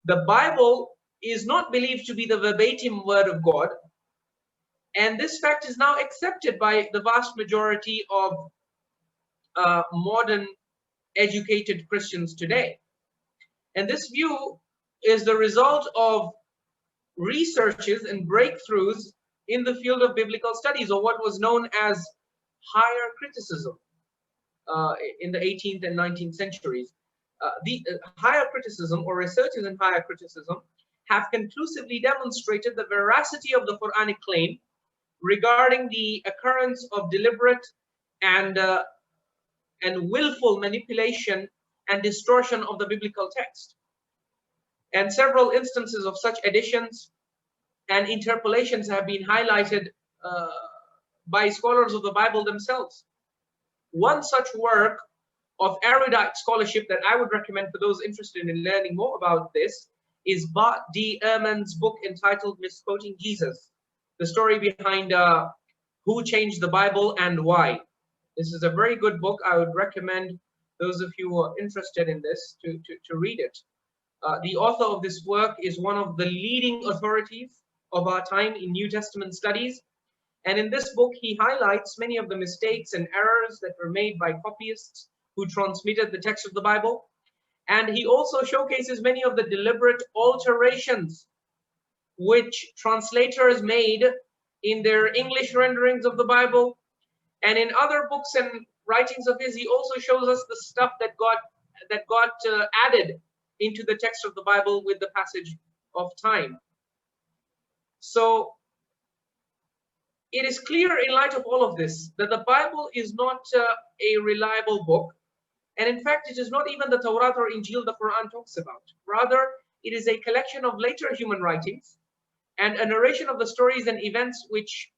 The Bible is not believed to be the verbatim word of God, and this fact is now accepted by the vast majority of modern educated Christians today. And this view is the result of researches and breakthroughs in the field of biblical studies, or what was known as higher criticism in the 18th and 19th centuries. The higher criticism, or researches in higher criticism, have conclusively demonstrated the veracity of the Quranic claim regarding the occurrence of deliberate and willful manipulation and distortion of the biblical text. And several instances of such additions and interpolations have been highlighted by scholars of the Bible themselves. One such work of erudite scholarship that I would recommend for those interested in learning more about this is Bart D. Ehrman's book entitled Misquoting Jesus, the story behind who changed the Bible and why. This is a very good book. I would recommend those of you who are interested in this to read it. The author of this work is one of the leading authorities of our time in New Testament studies. And in this book, he highlights many of the mistakes and errors that were made by copyists who transmitted the text of the Bible. And he also showcases many of the deliberate alterations which translators made in their English renderings of the Bible. And in other books and writings of his, he also shows us the stuff that got added into the text of the Bible with the passage of time. So it is clear in light of all of this that the Bible is not a reliable book. And in fact, it is not even the Torah or Injil the Quran talks about. Rather, it is a collection of later human writings and a narration of the stories and events which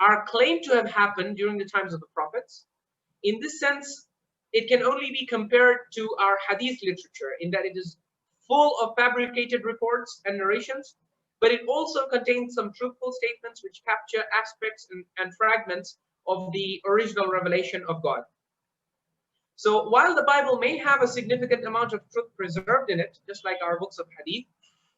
are claimed to have happened during the times of the prophets. In this sense, it can only be compared to our Hadith literature in that it is full of fabricated reports and narrations, but it also contains some truthful statements which capture aspects and fragments of the original revelation of God. So while the Bible may have a significant amount of truth preserved in it, just like our books of Hadith,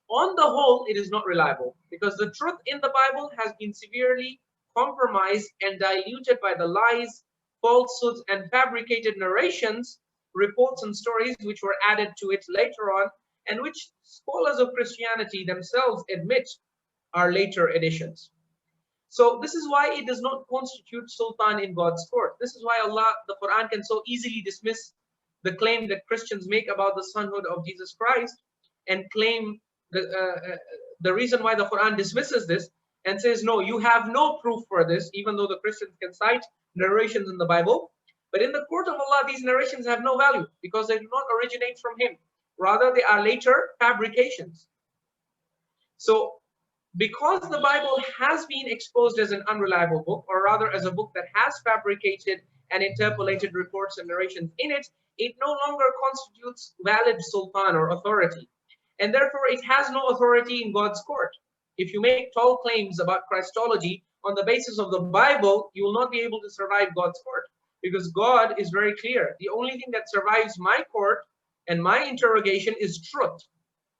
on the whole, it is not reliable because the truth in the Bible has been severely compromised and diluted by the lies, falsehoods, and fabricated narrations, reports, and stories which were added to it later on, and which scholars of Christianity themselves admit are later additions. So this is why it does not constitute sultan in God's court. This is why the Quran can so easily dismiss the claim that Christians make about the sonhood of Jesus Christ, and claim the reason why the Quran dismisses this and says, no, you have no proof for this, even though the Christians can cite narrations in the Bible. But in the court of Allah, these narrations have no value because they do not originate from him. Rather, they are later fabrications. So because the Bible has been exposed as an unreliable book, or rather as a book that has fabricated and interpolated reports and narrations in it, it no longer constitutes valid sultan or authority. And therefore, it has no authority in God's court. If you make tall claims about Christology on the basis of the Bible, you will not be able to survive God's court, because God is very clear. The only thing that survives my court and my interrogation is truth.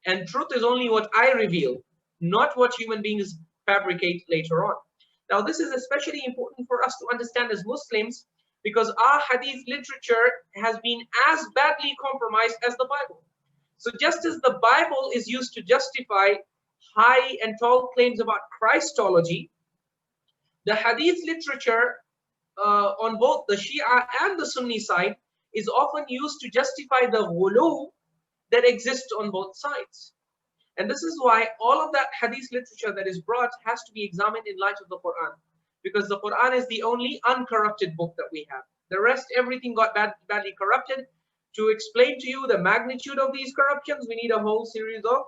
And truth is only what I reveal, not what human beings fabricate later on. Now, this is especially important for us to understand as Muslims, because our Hadith literature has been as badly compromised as the Bible. So just as the Bible is used to justify high and tall claims about Christology, the Hadith literature on both the Shia and the Sunni side is often used to justify the Ghuluww that exists on both sides. And this is why all of that Hadith literature that is brought has to be examined in light of the Quran, because the Quran is the only uncorrupted book that we have. The rest, everything got badly corrupted. To explain to you the magnitude of these corruptions, we need a whole series of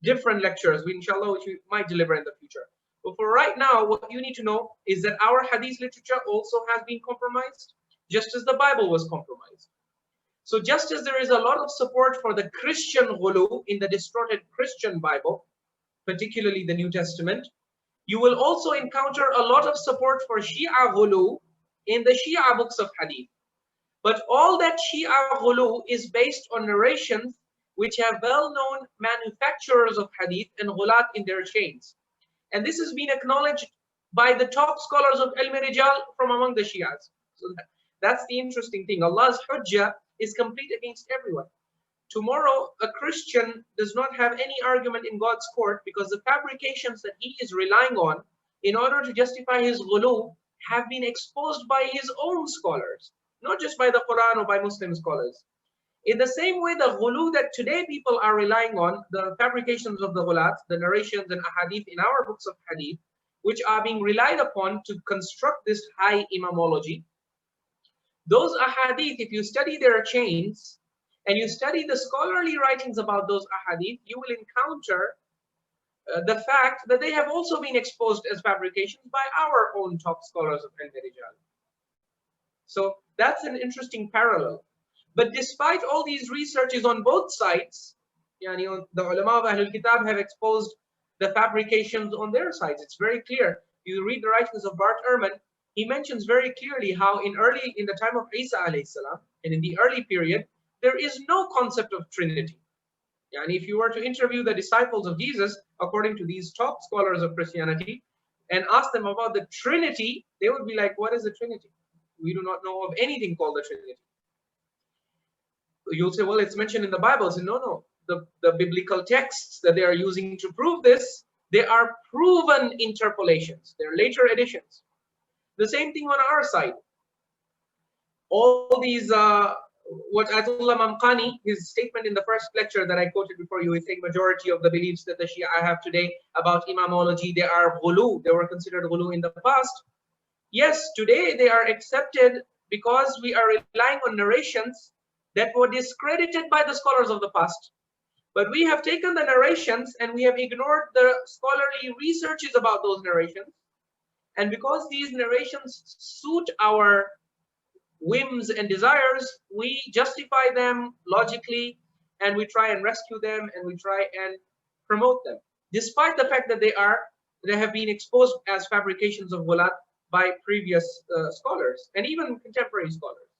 different lectures, inshallah, which we might deliver in the future. But for right now, what you need to know is that our Hadith literature also has been compromised, just as the Bible was compromised. So just as there is a lot of support for the Christian Ghuluww in the distorted Christian Bible, particularly the New Testament, you will also encounter a lot of support for Shia Ghuluww in the Shia books of Hadith. But all that Shia Ghuluww is based on narrations which have well-known manufacturers of hadith and ghulat in their chains. And this has been acknowledged by the top scholars of Ilm Rijal from among the Shias. So that's the interesting thing. Allah's hujjah is complete against everyone. Tomorrow, a Christian does not have any argument in God's court because the fabrications that he is relying on in order to justify his ghuluw have been exposed by his own scholars, not just by the Quran or by Muslim scholars. In the same way, the ghuluw that today people are relying on, the fabrications of the ghulat, the narrations and ahadith in our books of hadith, which are being relied upon to construct this high imamology, those ahadith, if you study their chains and you study the scholarly writings about those ahadith, you will encounter the fact that they have also been exposed as fabrications by our own top scholars of Ilm Rijal. So that's an interesting parallel. But despite all these researches on both sides, the ulama of Ahlul Kitab have exposed the fabrications on their sides. It's very clear. You read the writings of Bart Ehrman, he mentions very clearly how in the time of Isa alayhi salam, and in the early period, there is no concept of Trinity. And if you were to interview the disciples of Jesus, according to these top scholars of Christianity, and ask them about the Trinity, they would be like, what is the Trinity? We do not know of anything called the Trinity. You'll say, well, it's mentioned in the Bible. So no. The biblical texts that they are using to prove this, they are proven interpolations. They're later additions. The same thing on our side. All these, what Ayatollah Mamqani, his statement in the first lecture that I quoted before you, is saying majority of the beliefs that the Shia have today about imamology, they are ghuluw. They were considered ghuluw in the past. Yes, today they are accepted because we are relying on narrations that were discredited by the scholars of the past. But we have taken the narrations and we have ignored the scholarly researches about those narrations. And because these narrations suit our whims and desires, we justify them logically and we try and rescue them and we try and promote them, despite the fact that they have been exposed as fabrications of ghulat by previous scholars and even contemporary scholars.